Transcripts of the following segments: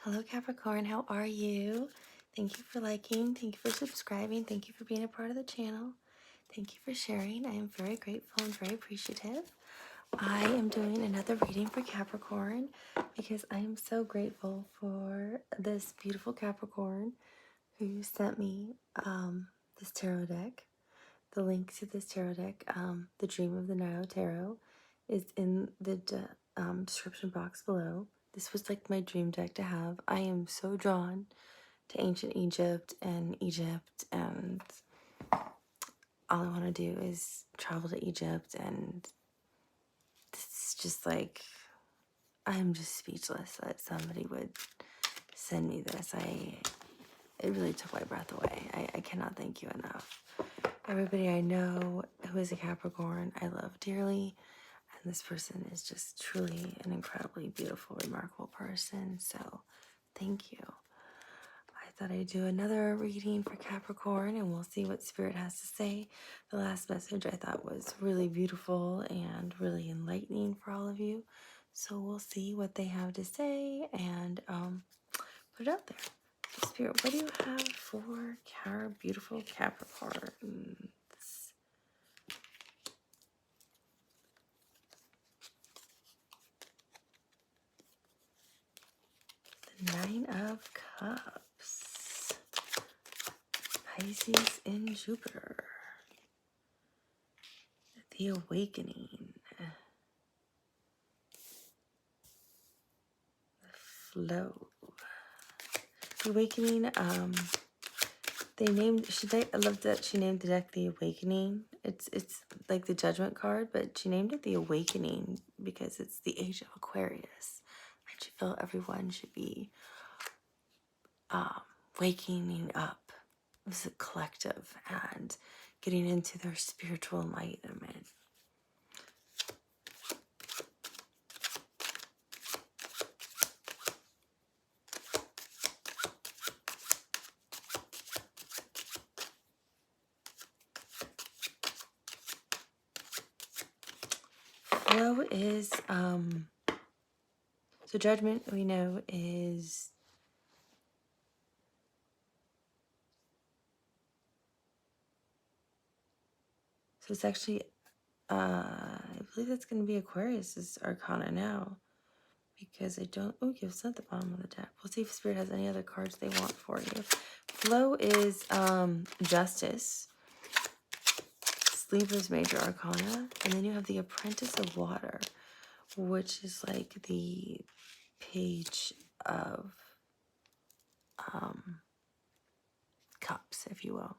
Hello Capricorn, how are you? Thank you for liking, thank you for subscribing, thank you for being a part of the channel. Thank you for sharing. I am very grateful and very appreciative. I am doing another reading for Capricorn because I am so grateful for this beautiful Capricorn who sent me this tarot deck. The link to this tarot deck, The Dream of the Nile Tarot, is in the description box below. This was like my dream deck to have. I am so drawn to ancient Egypt, and all I want to do is travel to Egypt, and it's just like, I'm just speechless that somebody would send me this. It really took my breath away. I cannot thank you enough. Everybody I know who is a Capricorn, I love dearly. And this person is just truly an incredibly beautiful, remarkable person. So thank you. I thought I'd do another reading for Capricorn and we'll see what Spirit has to say. The last message I thought was really beautiful and really enlightening for all of you. So we'll see what they have to say and put it out there. So Spirit, what do you have for beautiful Capricorn? Nine of Cups, Pisces and Jupiter, the Awakening, the Flow. The Awakening, I love that she named the deck the Awakening. It's like the Judgment card, but she named it the Awakening because it's the age of Aquarius. And she felt everyone should be waking up as a collective and getting into their spiritual enlightenment. Flow is, so Judgment, we know, is so it's actually, I believe that's going to be Aquarius's Arcana now, because I don't, it's not the bottom of the deck. We'll see if Spirit has any other cards they want for you. Flow is Justice, Libra's Major Arcana, and then you have the Apprentice of Water, which is like the Page of Cups, if you will.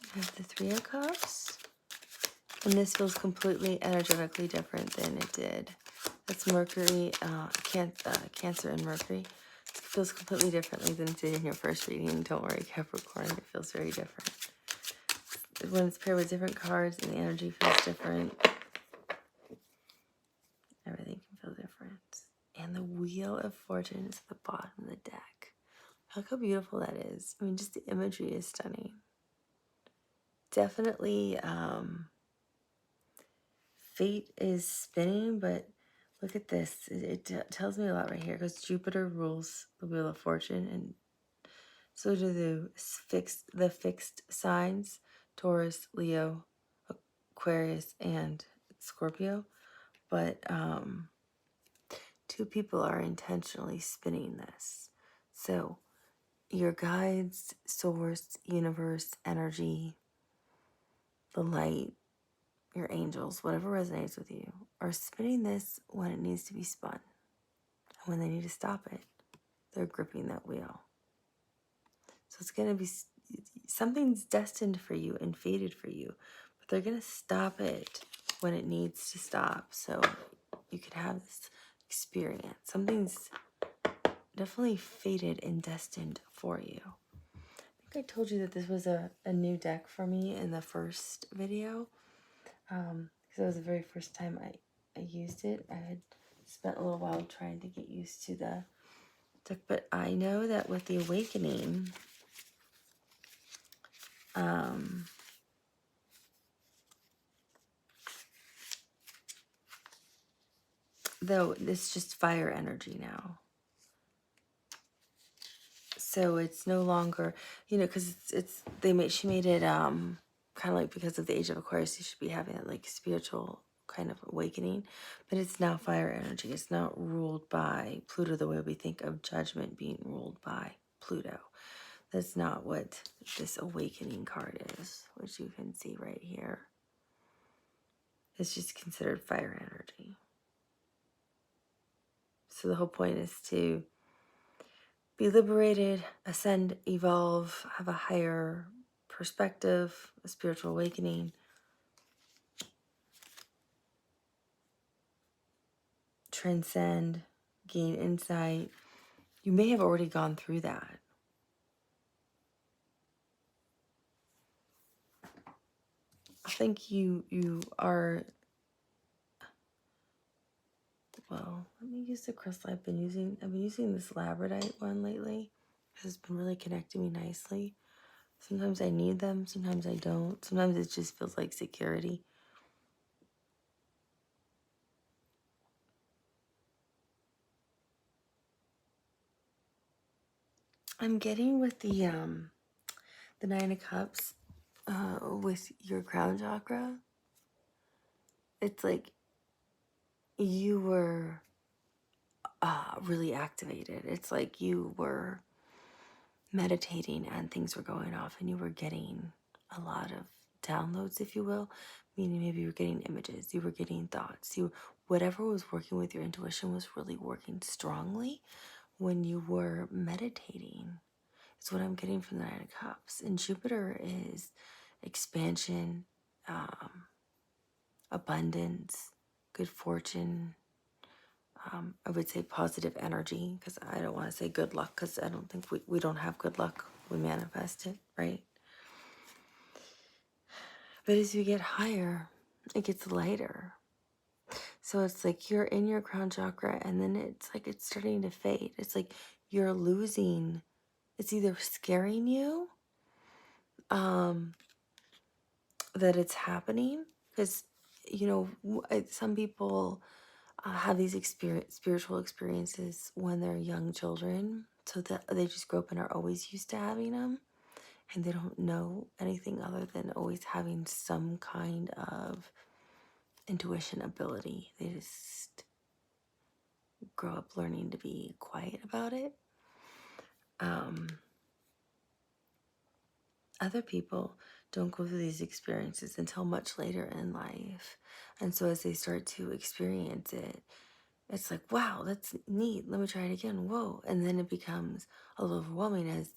You have the Three of Cups, and this feels completely energetically different than it did. That's Mercury, Cancer and Mercury. It feels completely differently than it did in your first reading. Don't worry, Capricorn, it feels very different. When it's paired with different cards and the energy feels different, everything can feel different. And the Wheel of Fortune is at the bottom of the deck. Look how beautiful that is. I mean, just the imagery is stunning. Definitely, fate is spinning, but look at this. It tells me a lot right here because Jupiter rules the Wheel of Fortune, and so do the fixed signs, Taurus, Leo, Aquarius, and Scorpio. But two people are intentionally spinning this. So your guides, source, universe, energy, the light, your angels, whatever resonates with you, are spinning this when it needs to be spun. And when they need to stop it, they're gripping that wheel. So it's going to be, something's destined for you and fated for you, but they're going to stop it when it needs to stop. So you could have this experience. Something's definitely fated and destined for you. I think I told you that this was a new deck for me in the first video. Because it was the very first time I used it. I had spent a little while trying to get used to the deck, but I know that with the Awakening, though it's just fire energy now. So it's no longer, because she made it kind of like, because of the age of Aquarius, you should be having that like spiritual kind of awakening, but it's now fire energy. It's not ruled by Pluto the way we think of judgment being ruled by Pluto. That's not what this awakening card is, which you can see right here. It's just considered fire energy. So the whole point is to be liberated, ascend, evolve, have a higher perspective, a spiritual awakening, transcend, gain insight. You may have already gone through that. I think you are, well, let me use the crystal I've been using. I've been using this labradorite one lately. It's been really connecting me nicely. Sometimes I need them, sometimes I don't. Sometimes it just feels like security. I'm getting with the Nine of Cups, with your crown chakra. It's like you were really activated. It's like you were meditating and things were going off and you were getting a lot of downloads, if you will, meaning maybe you were getting images, you were getting thoughts, whatever was working with your intuition was really working strongly when you were meditating. It's what I'm getting from the Nine of Cups. And Jupiter is expansion, abundance, good fortune. I would say positive energy, because I don't want to say good luck, because I don't think we don't have good luck. We manifest it, right? But as you get higher, it gets lighter. So it's like you're in your crown chakra and then it's like it's starting to fade. It's like you're losing. It's either scaring you that it's happening, because some people have these spiritual experiences when they're young children, so that they just grow up and are always used to having them, and they don't know anything other than always having some kind of intuition ability. They just grow up learning to be quiet about it. Other people don't go through these experiences until much later in life. And so as they start to experience it, it's like, wow, that's neat. Let me try it again. Whoa. And then it becomes a little overwhelming as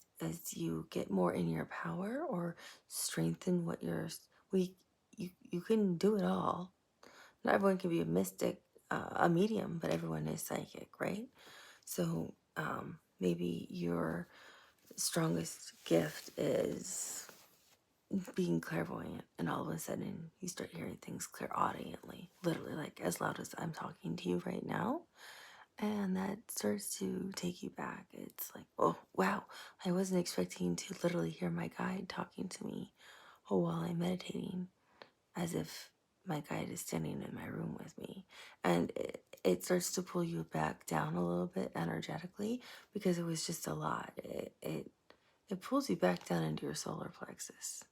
you get more in your power or strengthen what you can do it all. Not everyone can be a mystic, a medium, but everyone is psychic, right? So maybe your strongest gift is being clairvoyant, and all of a sudden you start hearing things clairaudiently, literally like as loud as I'm talking to you right now, and that starts to take you back. It's like, oh wow, I wasn't expecting to literally hear my guide talking to me while I'm meditating, as if my guide is standing in my room with me. And it starts to pull you back down a little bit energetically, because it was just a lot. It pulls you back down into your solar plexus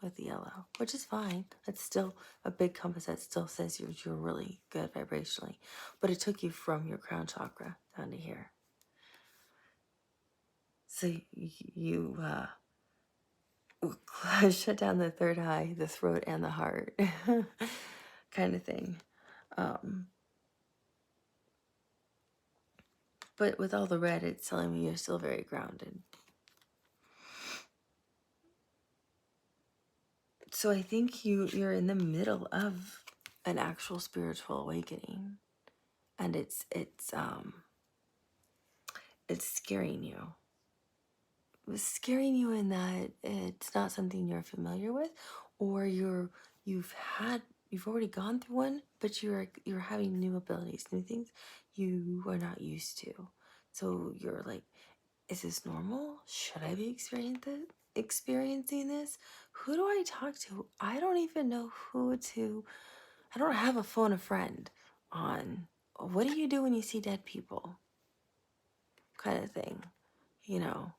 with the yellow, which is fine. It's still a big compass that still says you're really good vibrationally, but it took you from your crown chakra down to here. So you shut down the third eye, the throat, and the heart, kind of thing. But with all the red, it's telling me you're still very grounded. So I think you're in the middle of an actual spiritual awakening, and it's scaring you. It's scaring you in that it's not something you're familiar with, or you've already gone through one, but you're having new abilities, new things you are not used to. So you're like, is this normal? Should I be experiencing this? Who do I talk to? I don't even know who to. I don't have a phone a friend on what do you do when you see dead people? Kind of thing. You know,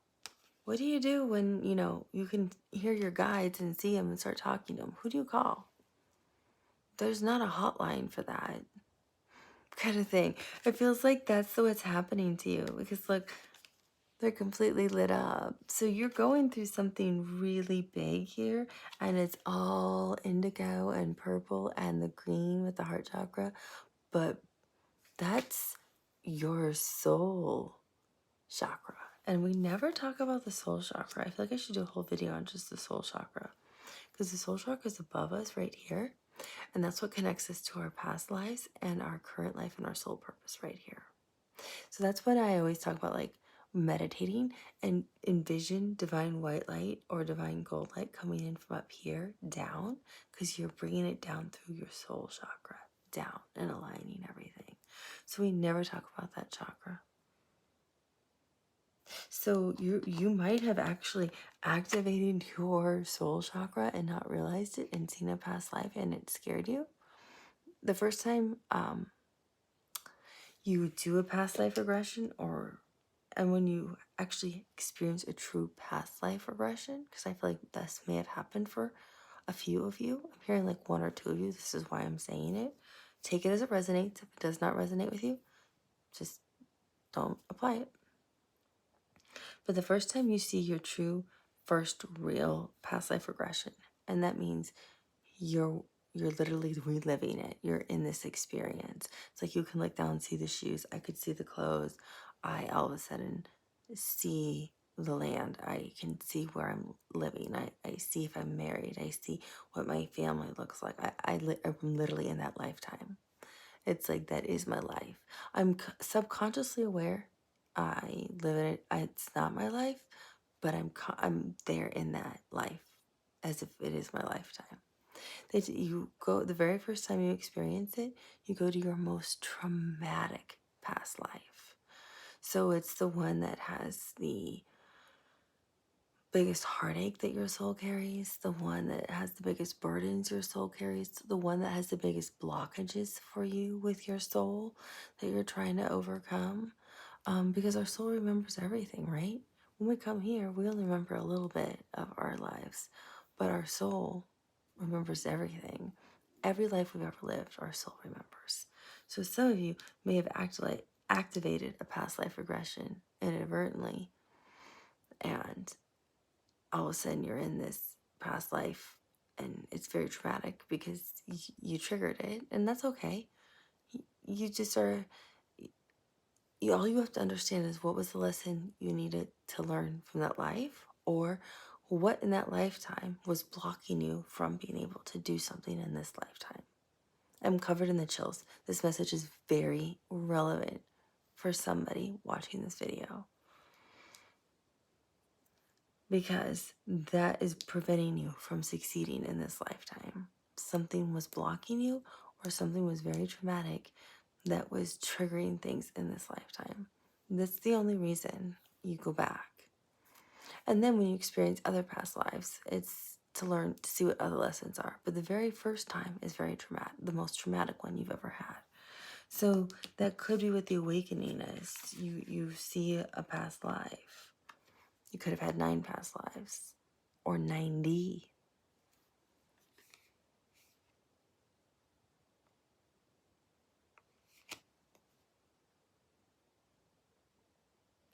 what do you do when, you know, you can hear your guides and see them and start talking to them? Who do you call? There's not a hotline for that kind of thing. It feels like that's what's happening to you because, look, they're completely lit up. So you're going through something really big here, and it's all indigo and purple and the green with the heart chakra, but that's your soul chakra. And we never talk about the soul chakra. I feel like I should do a whole video on just the soul chakra because the soul chakra is above us right here. And that's what connects us to our past lives and our current life and our soul purpose right here. So that's when I always talk about like meditating and envision divine white light or divine gold light coming in from up here down, because you're bringing it down through your soul chakra down and aligning everything. So we never talk about that chakra. So you might have actually activated your soul chakra and not realized it and seen a past life and it scared you. The first time you do a past life regression, and when you actually experience a true past life regression, because I feel like this may have happened for a few of you. I'm hearing like one or two of you. This is why I'm saying it. Take it as it resonates. If it does not resonate with you, just don't apply it. But the first time you see your true first real past life regression, and that means you're literally reliving it. You're in this experience. It's like you can look down and see the shoes. I could see the clothes. I all of a sudden see the land. I can see where I'm living. I see if I'm married. I see what my family looks like. I'm literally in that lifetime. It's like that is my life. I'm subconsciously aware. I live in it. It's not my life, but I'm there in that life as if it is my lifetime. That you go the very first time you experience it, you go to your most traumatic past life. So it's the one that has the biggest heartache that your soul carries, the one that has the biggest burdens your soul carries, the one that has the biggest blockages for you with your soul that you're trying to overcome. Because our soul remembers everything, right? When we come here, we only remember a little bit of our lives, but our soul remembers everything. Every life we've ever lived, our soul remembers. So some of you may have activated a past life regression inadvertently, and all of a sudden you're in this past life and it's very traumatic because you triggered it, and that's okay. You just are, all you have to understand is what was the lesson you needed to learn from that life, or what in that lifetime was blocking you from being able to do something in this lifetime. I'm covered in the chills. This message is very relevant for somebody watching this video, because that is preventing you from succeeding in this lifetime. Something was blocking you, or something was very traumatic that was triggering things in this lifetime. That's the only reason you go back. And then when you experience other past lives, it's to learn to see what other lessons are. But the very first time is very traumatic, the most traumatic one you've ever had. So that could be what the awakening is. You see a past life. You could have had 9 past lives, or 90.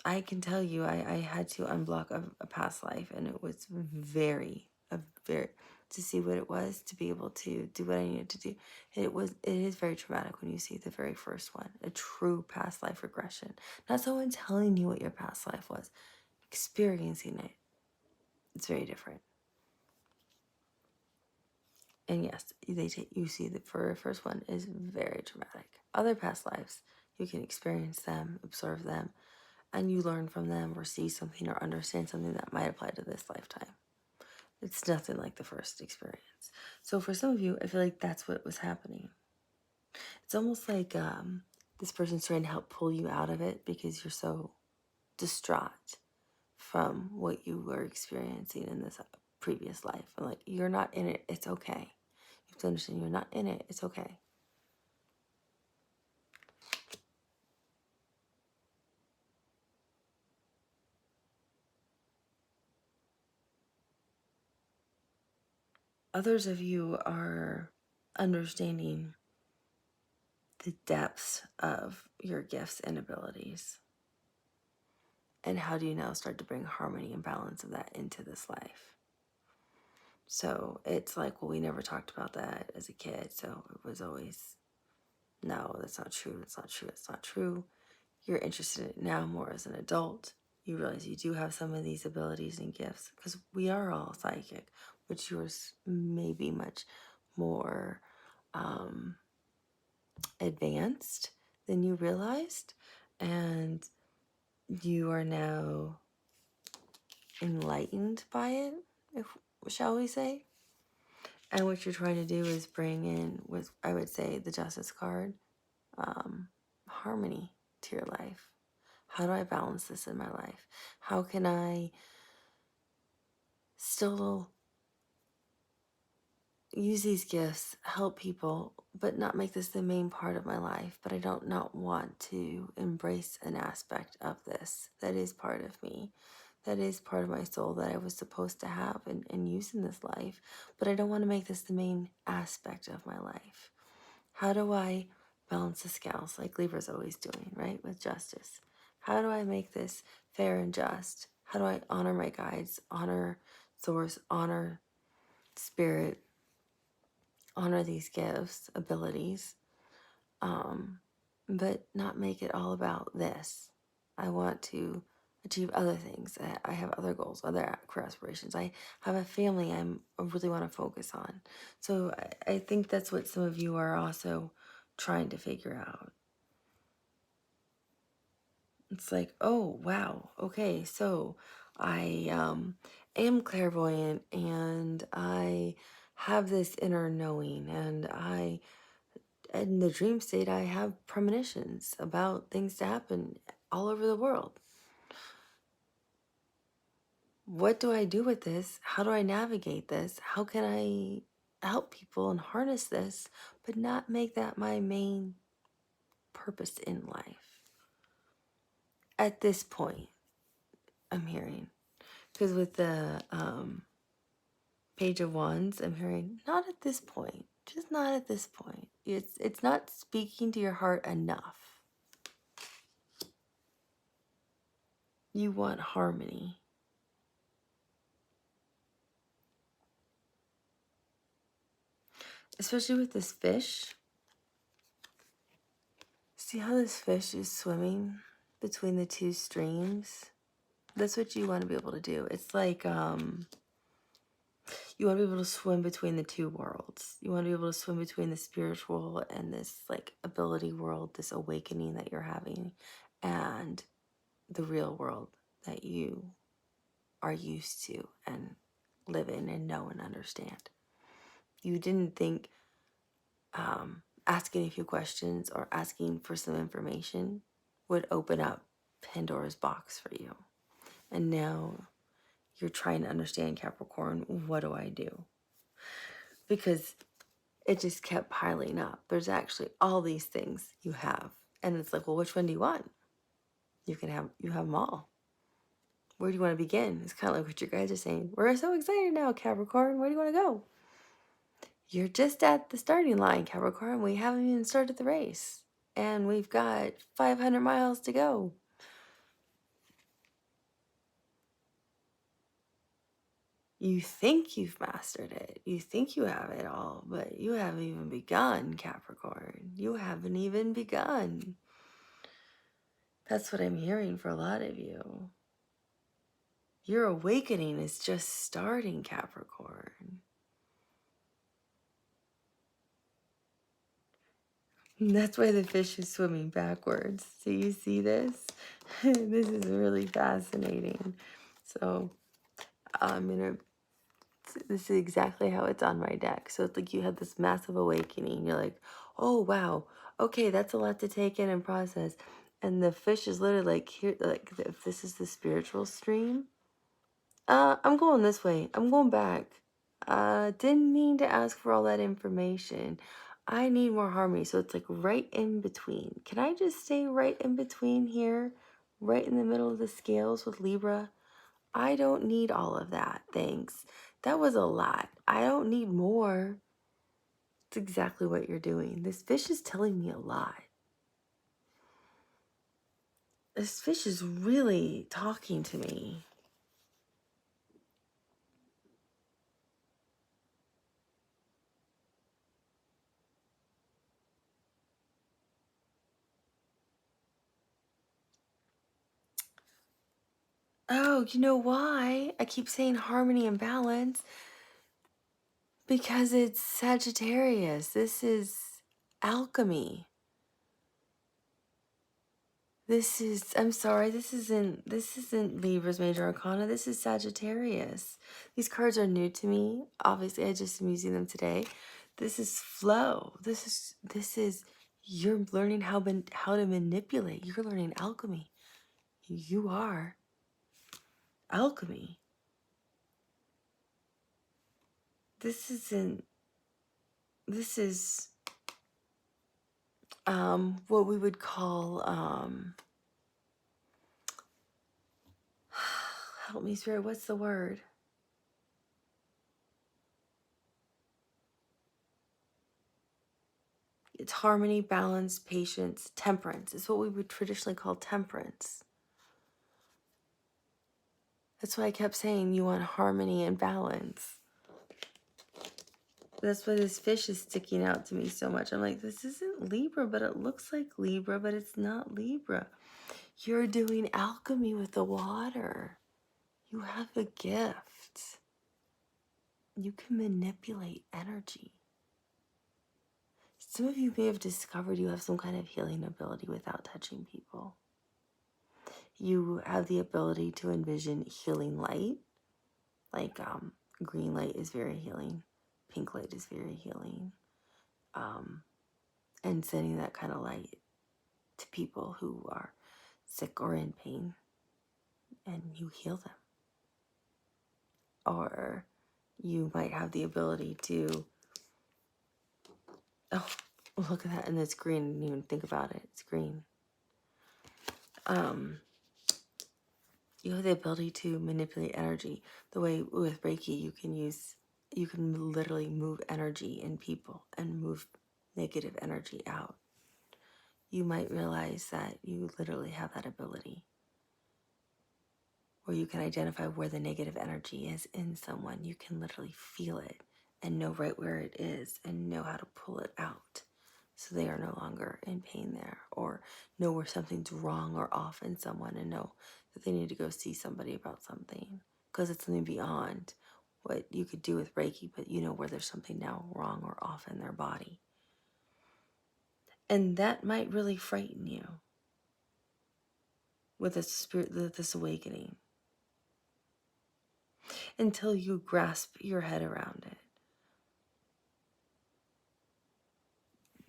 I can tell you, I had to unblock a past life, and it was very, to see what it was, to be able to do what I needed to do. It is very traumatic when you see the very first one, a true past life regression. Not someone telling you what your past life was, experiencing it. It's very different. And yes, you see the first one is very traumatic. Other past lives, you can experience them, observe them, and you learn from them or see something or understand something that might apply to this lifetime. It's nothing like the first experience. So for some of you, I feel like that's what was happening. It's almost like this person's trying to help pull you out of it because you're so distraught from what you were experiencing in this previous life. And like, you're not in it, it's okay. You have to understand you're not in it, it's okay. others of you are understanding the depths of your gifts and abilities. And how do you now start to bring harmony and balance of that into this life? So it's like, well, we never talked about that as a kid. So it was always, no, that's not true. It's not true. It's not true. You're interested in it now more as an adult. You realize you do have some of these abilities and gifts because we are all psychic, but yours may be much more advanced than you realized. And you are now enlightened by it, shall we say. And what you're trying to do is bring in, with, I would say, the Justice card, harmony to your life. How do I balance this in my life? How can I still use these gifts, help people, but not make this the main part of my life? But I don't not want to embrace an aspect of this that is part of me, that is part of my soul that I was supposed to have and use in this life. But I don't want to make this the main aspect of my life. How do I balance the scales like Libra's always doing, right? With justice. How do I make this fair and just? How do I honor my guides, honor source, honor spirit, honor these gifts, abilities, but not make it all about this? I want to achieve other things. I have other goals, other career aspirations. I have a family I really want to focus on. So I think that's what some of you are also trying to figure out. It's like, oh, wow, okay, so I am clairvoyant and I have this inner knowing, and in the dream state, I have premonitions about things to happen all over the world. What do I do with this? How do I navigate this? How can I help people and harness this, but not make that my main purpose in life? At this point, I'm hearing. Because with the Page of Wands, I'm hearing, not at this point. Just not at this point. It's not speaking to your heart enough. You want harmony. Especially with this fish. See how this fish is swimming between the two streams? That's what you want to be able to do. It's like you want to be able to swim between the two worlds. You want to be able to swim between the spiritual and this like ability world, this awakening that you're having, and the real world that you are used to and live in and know and understand. You didn't think asking a few questions or asking for some information would open up Pandora's box for you. And now you're trying to understand, Capricorn, what do I do? Because it just kept piling up. There's actually all these things you have. And it's like, well, which one do you want? You have them all. Where do you want to begin? It's kind of like what your guys are saying. We're so excited now, Capricorn. Where do you want to go? You're just at the starting line, Capricorn. We haven't even started the race. And we've got 500 miles to go. You think you've mastered it. You think you have it all, but you haven't even begun, Capricorn. You haven't even begun. That's what I'm hearing for a lot of you. Your awakening is just starting, Capricorn. That's why the fish is swimming backwards. So you see this? This is really fascinating. So this is exactly how it's on my deck. So it's like you had this massive awakening. You're like, oh, wow. Okay, that's a lot to take in and process. And the fish is literally like, here, like if this is the spiritual stream, I'm going this way. I'm going back. Didn't mean to ask for all that information. I need more harmony. So it's like right in between. Can I just stay right in between here? Right in the middle of the scales with Libra? I don't need all of that. Thanks. That was a lot. I don't need more. It's exactly what you're doing. This fish is telling me a lot. This fish is really talking to me. Oh, you know why I keep saying harmony and balance? Because it's Sagittarius. This is alchemy. This is, I'm sorry, this isn't Libra's major arcana. This is Sagittarius. These cards are new to me. Obviously, I just am using them today. This is flow. This is you're learning how to manipulate. You're learning alchemy. You are alchemy. This isn't this is what we would call help me, spirit, what's the word? It's harmony, balance, patience, temperance. It's what we would traditionally call temperance. That's why I kept saying you want harmony and balance. That's why this fish is sticking out to me so much. I'm like, this isn't Libra, but it looks like Libra, but it's not Libra. You're doing alchemy with the water. You have a gift. You can manipulate energy. Some of you may have discovered you have some kind of healing ability without touching people. You have the ability to envision healing light. Like green light is very healing. Pink light is very healing. And sending that kind of light to people who are sick or in pain. And you heal them. Or you might have the ability to... Oh, look at that. And it's green. I didn't even think about it. It's green. You have the ability to manipulate energy. The way with Reiki, you can literally move energy in people and move negative energy out. You might realize that you literally have that ability. Or you can identify where the negative energy is in someone. You can literally feel it and know right where it is and know how to pull it out so they are no longer in pain there, or know where something's wrong or off in someone and know that they need to go see somebody about something because it's something beyond what you could do with Reiki, but you know where there's something now wrong or off in their body. And that might really frighten you with this awakening until you grasp your head around it.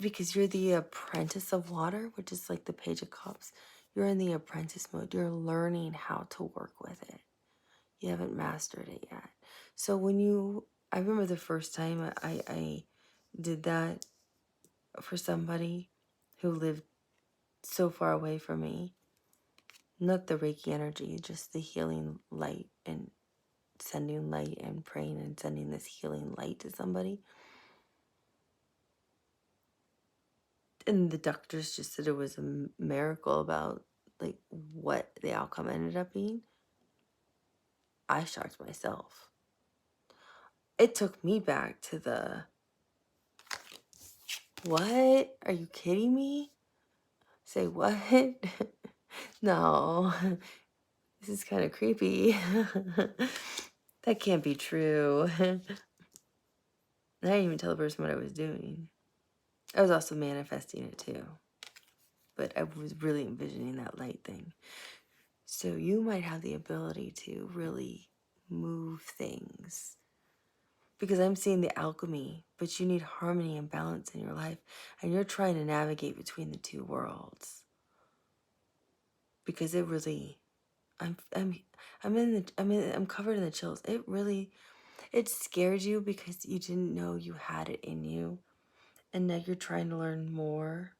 Because you're the apprentice of water, which is like the Page of Cups. You're in the apprentice mode. You're learning how to work with it. You haven't mastered it yet. So I remember the first time I did that for somebody who lived so far away from me. Not the Reiki energy, just the healing light and sending light and praying and sending this healing light to somebody. And the doctors just said it was a miracle about like what the outcome ended up being. I shocked myself. It took me back to the, what? Are you kidding me? Say what? No, this is kind of creepy. That can't be true. I didn't even tell the person what I was doing. I was also manifesting it too. But I was really envisioning that light thing. So you might have the ability to really move things. Because I'm seeing the alchemy, but you need harmony and balance in your life. And you're trying to navigate between the two worlds. Because it really, I'm covered in the chills. It scared you because you didn't know you had it in you. And now you're trying to learn more.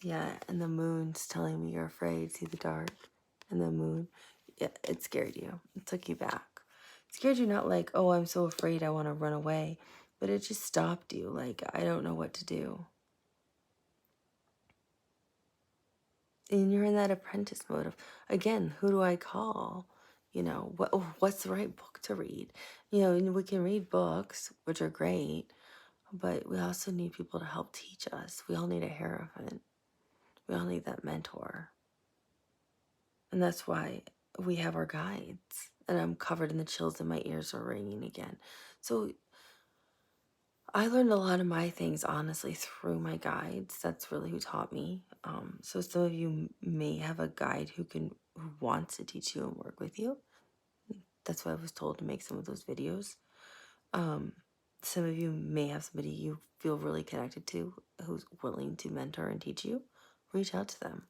Yeah, and the moon's telling me you're afraid. See the dark and the moon. Yeah, it scared you. It took you back. It scared you not like, oh, I'm so afraid I want to run away. But it just stopped you. Like, I don't know what to do. And you're in that apprentice mode of, again, who do I call? You know, what's the right book to read? You know, and we can read books, which are great, but we also need people to help teach us. We all need a hierophant. We all need that mentor. And that's why we have our guides. And I'm covered in the chills and my ears are ringing again. So I learned a lot of my things, honestly, through my guides. That's really who taught me. So some of you may have a guide who wants to teach you and work with you. That's why I was told to make some of those videos. Some of you may have somebody you feel really connected to who's willing to mentor and teach you. Reach out to them.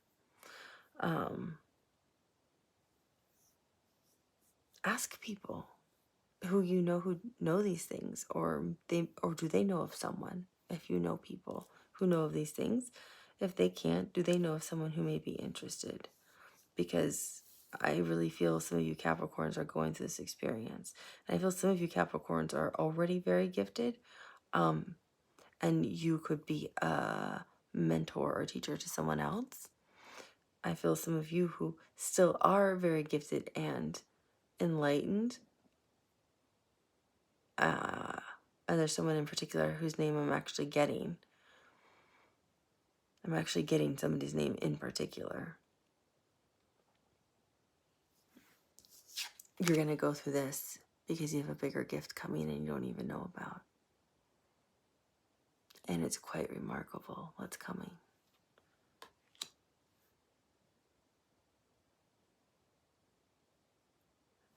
Ask people who know these things, or do they know of someone? If you know people who know of these things, if they can't, do they know of someone who may be interested? Because I really feel some of you Capricorns are going through this experience, and I feel some of you Capricorns are already very gifted, and you could be a mentor or teacher to someone else. I feel some of you who still are very gifted and enlightened, and there's someone in particular whose name I'm actually getting. I'm actually getting somebody's name in particular. You're going to go through this because you have a bigger gift coming and you don't even know about. And it's quite remarkable what's coming.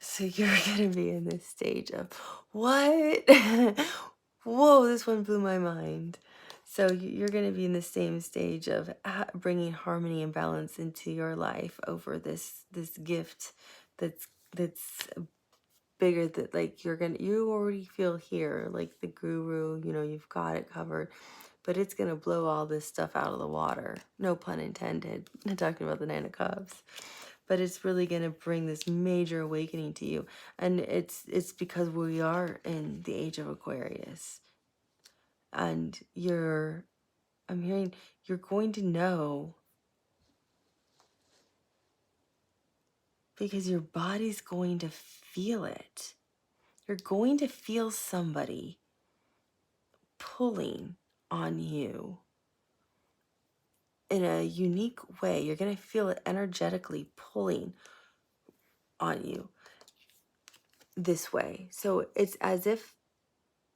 So you're going to be in this stage of, what? Whoa, this one blew my mind. So you're going to be in the same stage of bringing harmony and balance into your life over this gift that's bigger, that like you already feel here, like the guru, you know, you've got it covered, but it's going to blow all this stuff out of the water. No pun intended. I'm talking about the Nine of Cups. But it's really going to bring this major awakening to you. And it's because we are in the age of Aquarius. And I'm hearing you're going to know, because your body's going to feel it. You're going to feel somebody pulling on you in a unique way. You're going to feel it energetically pulling on you this way. So it's as if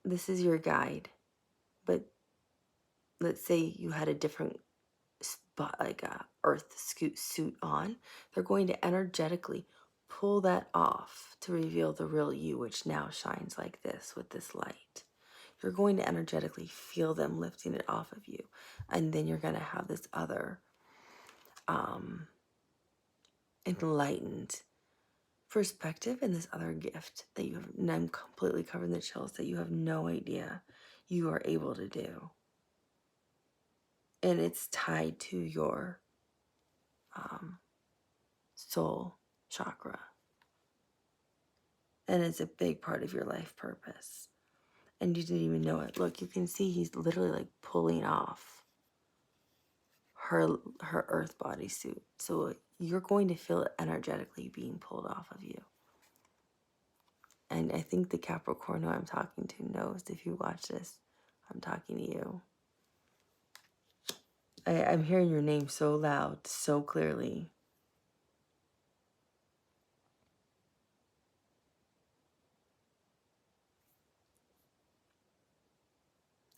this is your guide, but let's say you had a different spot, like a earth suit on. They're going to energetically pull that off to reveal the real you, which now shines like this with this light. You're going to energetically feel them lifting it off of you. And then you're going to have this other enlightened perspective and this other gift that you have, and I'm completely covered in the chills, that you have no idea you are able to do. And it's tied to your soul chakra. And it's a big part of your life purpose. And you didn't even know it. Look, you can see he's literally like pulling off her earth bodysuit. So you're going to feel it energetically being pulled off of you. And I think the Capricorn who I'm talking to knows, if you watch this, I'm talking to you. I'm hearing your name so loud, so clearly.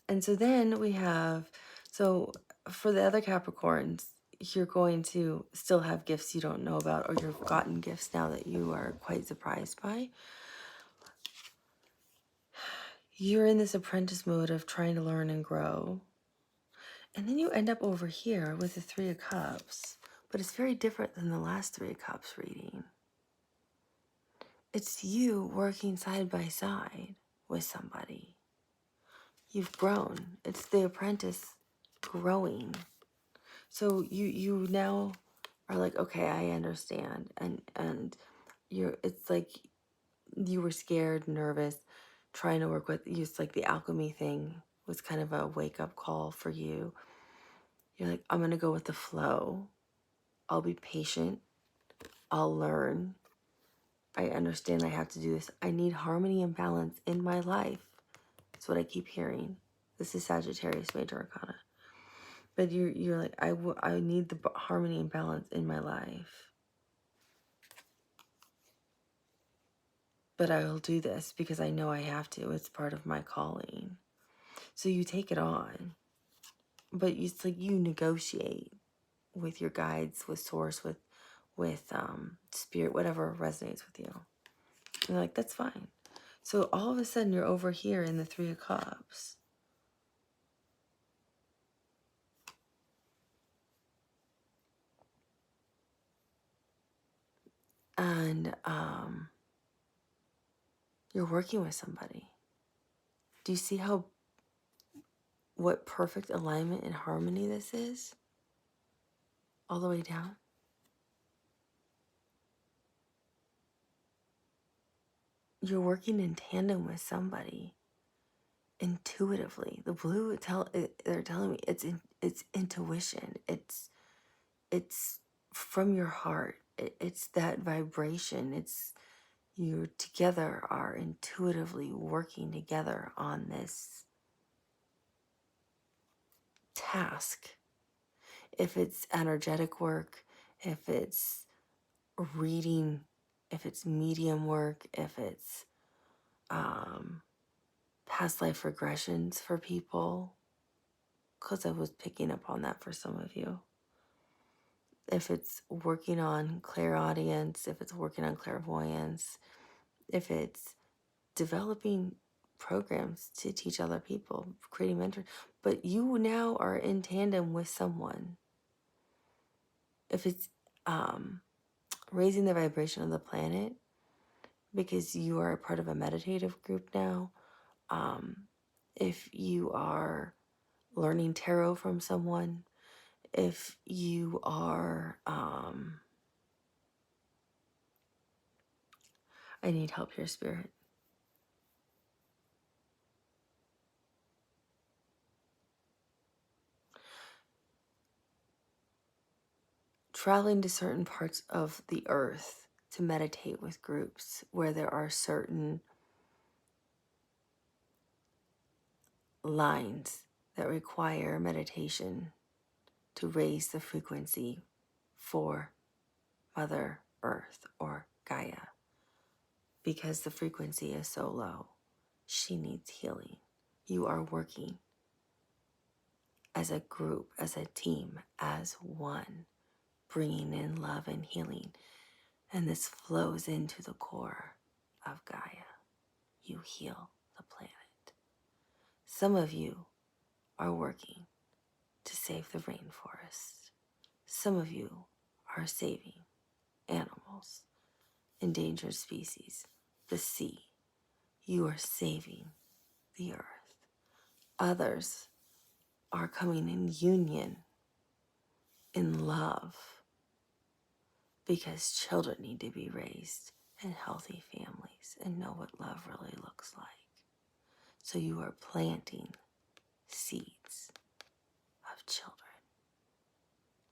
And so then we have, so for the other Capricorns, you're going to still have gifts you don't know about, or you've gotten gifts now that you are quite surprised by. You're in this apprentice mode of trying to learn and grow. And then you end up over here with the Three of Cups. But it's very different than the last Three of Cups reading. It's you working side by side with somebody. You've grown. It's the apprentice growing. So you now are like, okay, I understand. And it's like you were scared, nervous, trying to work with you. It's like the alchemy thing was kind of a wake-up call for you. You're like, I'm going to go with the flow. I'll be patient. I'll learn. I understand I have to do this. I need harmony and balance in my life. That's what I keep hearing. This is Sagittarius Major Arcana. But you're like, I need the harmony and balance in my life. But I will do this because I know I have to. It's part of my calling. So you take it on. But it's like you negotiate with your guides, with source, with spirit, whatever resonates with you. And you're like, that's fine. So all of a sudden you're over here in the Three of Cups. And you're working with somebody. Do you see what perfect alignment and harmony this is? All the way down. You're working in tandem with somebody intuitively. The blue they're telling me it's intuition. It's from your heart. It's that vibration. It's you together are intuitively working together on this task. If it's energetic work, if it's reading, if it's medium work, if it's past life regressions for people, because I was picking up on that for some of you. If it's working on clairaudience, if it's working on clairvoyance, if it's developing programs to teach other people, creating mentors, but you now are in tandem with someone. If it's raising the vibration of the planet, because you are a part of a meditative group now, if you are learning tarot from someone, if you are, I need help here, Spirit. Traveling to certain parts of the earth to meditate with groups where there are certain lines that require meditation to raise the frequency for Mother Earth or Gaia. Because the frequency is so low, she needs healing. You are working as a group, as a team, as one, bringing in love and healing. And this flows into the core of Gaia. You heal the planet. Some of you are working to save the rainforest. Some of you are saving animals, endangered species, the sea. You are saving the earth. Others are coming in union, in love, because children need to be raised in healthy families and know what love really looks like. So you are planting seeds of children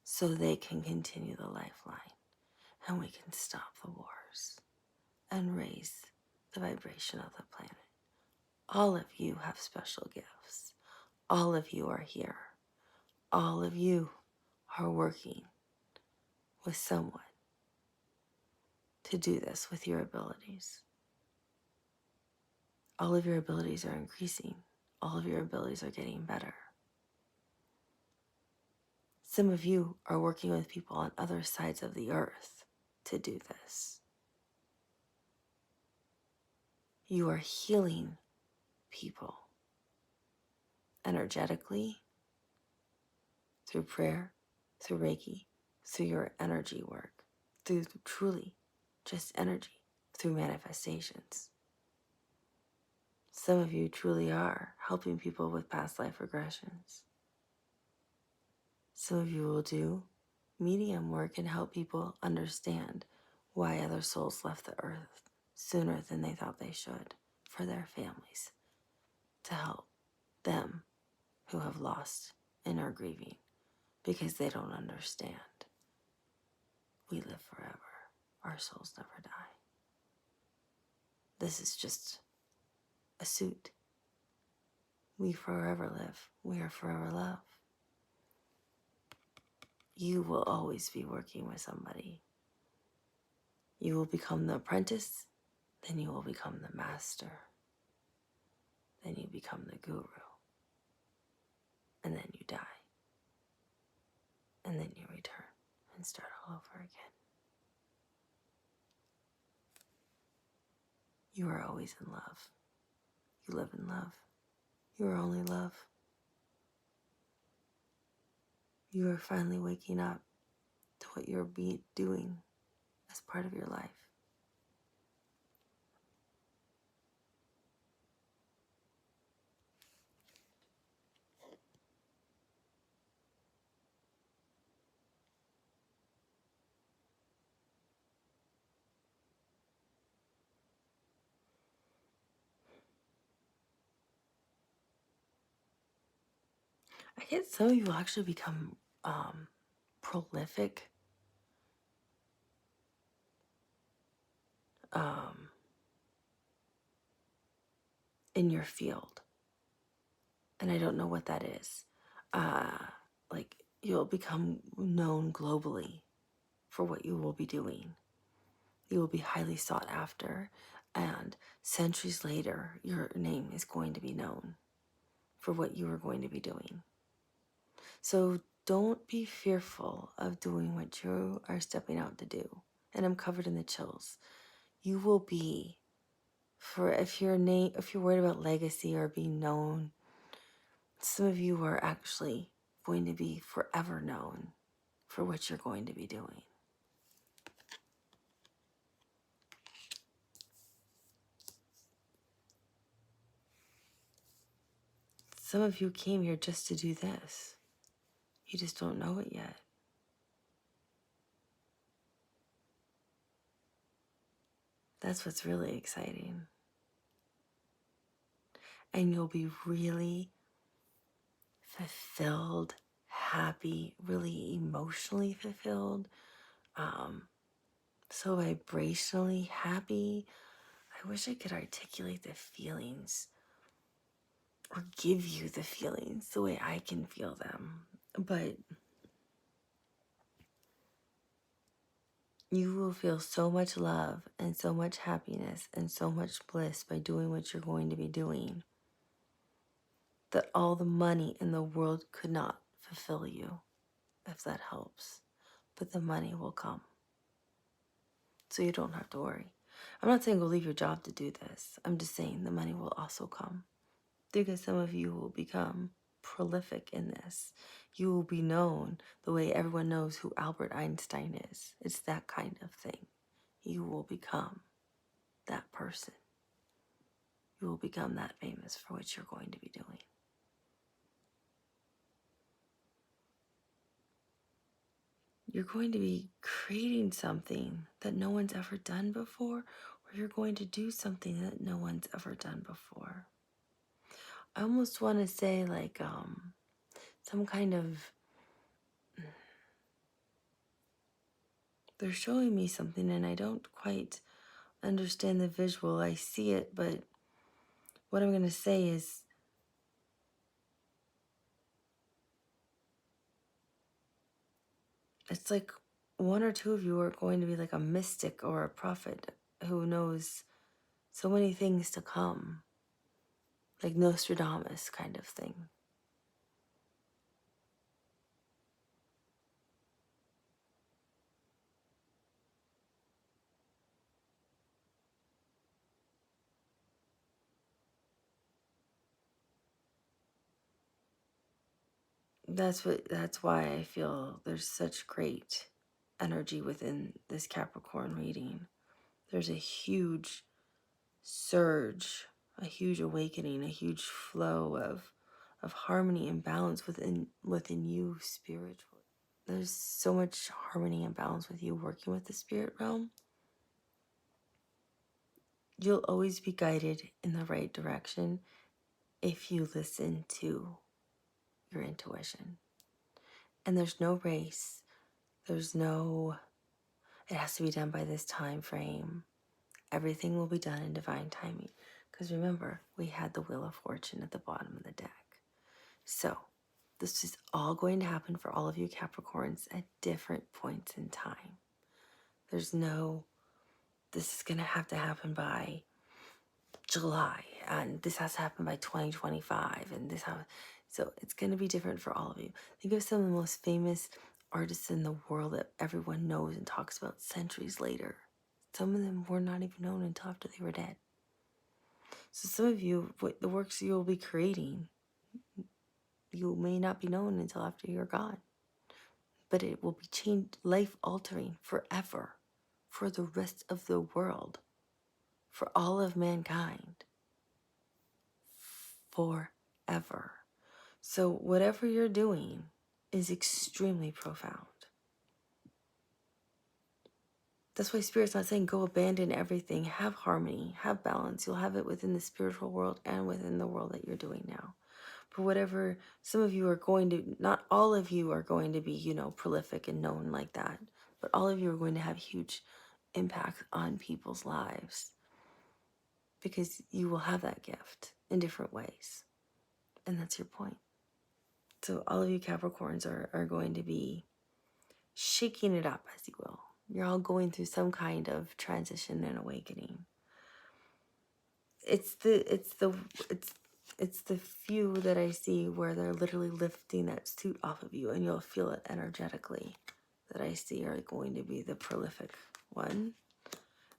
so they can continue the lifeline and we can stop the wars and raise the vibration of the planet. All of you have special gifts. All of you are here. All of you are working with someone to do this with your abilities. All of your abilities are increasing. All of your abilities are getting better. Some of you are working with people on other sides of the earth to do this. You are healing people energetically, through prayer, through Reiki, through your energy work, through truly just energy, through manifestations. Some of you truly are helping people with past life regressions. Some of you will do medium work and help people understand why other souls left the earth sooner than they thought they should for their families, to help them who have lost and are grieving, because they don't understand. We live forever. Our souls never die. This is just a suit. We forever live. We are forever love. You will always be working with somebody. You will become the apprentice, then you will become the master, then you become the guru, and then you die, and then you return and start all over again. You are always in love. You live in love. You are only love. You are finally waking up to what you're doing as part of your life. I get some of you will actually become prolific. In your field. And I don't know what that is. Like you'll become known globally for what you will be doing. You will be highly sought after, and centuries later, your name is going to be known for what you are going to be doing. So don't be fearful of doing what you are stepping out to do. And I'm covered in the chills. You will be, if you're worried about legacy or being known, some of you are actually going to be forever known for what you're going to be doing. Some of you came here just to do this. You just don't know it yet. That's what's really exciting. And you'll be really fulfilled, happy, really emotionally fulfilled, so vibrationally happy. I wish I could articulate the feelings or give you the feelings the way I can feel them. But you will feel so much love and so much happiness and so much bliss by doing what you're going to be doing that all the money in the world could not fulfill you, if that helps. But the money will come. So you don't have to worry. I'm not saying go leave your job to do this. I'm just saying the money will also come. Because some of you will become prolific in this. You will be known the way everyone knows who Albert Einstein is. It's that kind of thing. You will become that person. You will become that famous for what you're going to be doing. You're going to be creating something that no one's ever done before, or you're going to do something that no one's ever done before. I almost want to say like some kind of, they're showing me something and I don't quite understand the visual. I see it, but what I'm going to say is it's like one or two of you are going to be like a mystic or a prophet who knows so many things to come, like Nostradamus kind of thing. That's why I feel there's such great energy within this Capricorn reading. There's a huge surge, a huge awakening, a huge flow of harmony and balance within you spiritually. There's so much harmony and balance with you working with the spirit realm you'll always be guided in the right direction if you listen to your intuition. And there's no race. There's no, it has to be done by this time frame. Everything will be done in divine timing. Because remember, we had the Wheel of Fortune at the bottom of the deck. So this is all going to happen for all of you Capricorns at different points in time. There's no, this is going to happen by July, and this has to happen by 2025, and this how, so it's going to be different for all of you. Think of some of the most famous artists in the world that everyone knows and talks about centuries later. Some of them were not even known until after they were dead. So some of you, the works you will be creating, you may not be known until after you're gone, but it will be changed, life altering forever, for the rest of the world, for all of mankind, forever. So whatever you're doing is extremely profound. That's why Spirit's not saying go abandon everything, have harmony, have balance. You'll have it within the spiritual world and within the world that you're doing now. But whatever, some of you are going to, not all of you are going to be, prolific and known like that, but all of you are going to have huge impact on people's lives because you will have that gift in different ways. And that's your point. So all of you Capricorns are going to be shaking it up, as you will. You're all going through some kind of transition and awakening. It's the few that I see where they're literally lifting that suit off of you, and you'll feel it energetically, that I see are going to be the prolific one.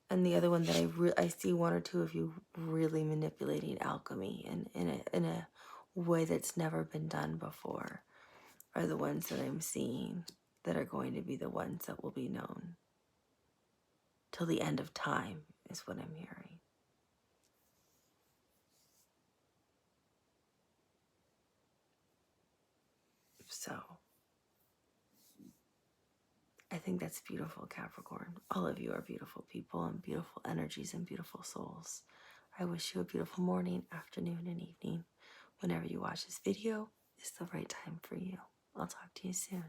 And the other one that I see one or two of you really manipulating alchemy in a way that's never been done before are the ones that I'm seeing that are going to be the ones that will be known till the end of time, is what I'm hearing. So I think that's beautiful, Capricorn. All of you are beautiful people and beautiful energies and beautiful souls. I wish you a beautiful morning, afternoon, and evening. Whenever you watch this video, it's the right time for you. I'll talk to you soon.